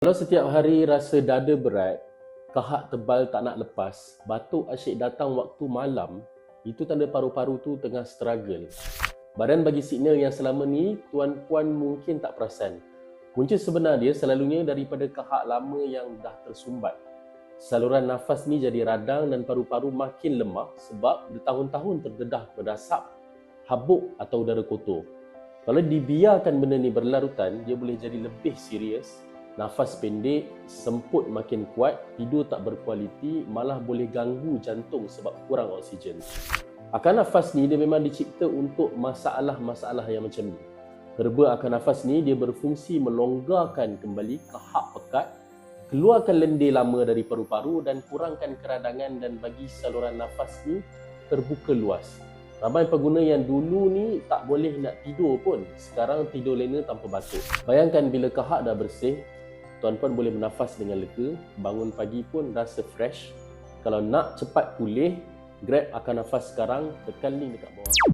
Kalau setiap hari rasa dada berat, kahak tebal tak nak lepas, batuk asyik datang waktu malam, itu tanda paru-paru tu tengah struggle. Badan bagi signal yang selama ni tuan-puan mungkin tak perasan. Punca sebenar dia selalunya daripada kahak lama yang dah tersumbat. Saluran nafas ni jadi radang dan paru-paru makin lemah sebab bertahun-tahun terdedah berdasap, habuk atau udara kotor. Kalau dibiarkan benda ni berlarutan, dia boleh jadi lebih serius. Nafas pendek, semput makin kuat, tidur tak berkualiti, malah boleh ganggu jantung sebab kurang oksigen. Akar nafas ni dia memang dicipta untuk masalah-masalah yang macam ni. Herba akar nafas ni dia berfungsi melonggarkan kembali kahak pekat, keluarkan lendir lama dari paru-paru dan kurangkan keradangan dan bagi saluran nafas ni terbuka luas. Ramai pengguna yang dulu ni tak boleh nak tidur pun, sekarang tidur lena tanpa batuk. Bayangkan bila kahak dah bersih, tuan-puan boleh bernafas dengan lega, bangun pagi pun rasa fresh. Kalau nak cepat pulih, grab akar nafas sekarang, tekan link dekat bawah.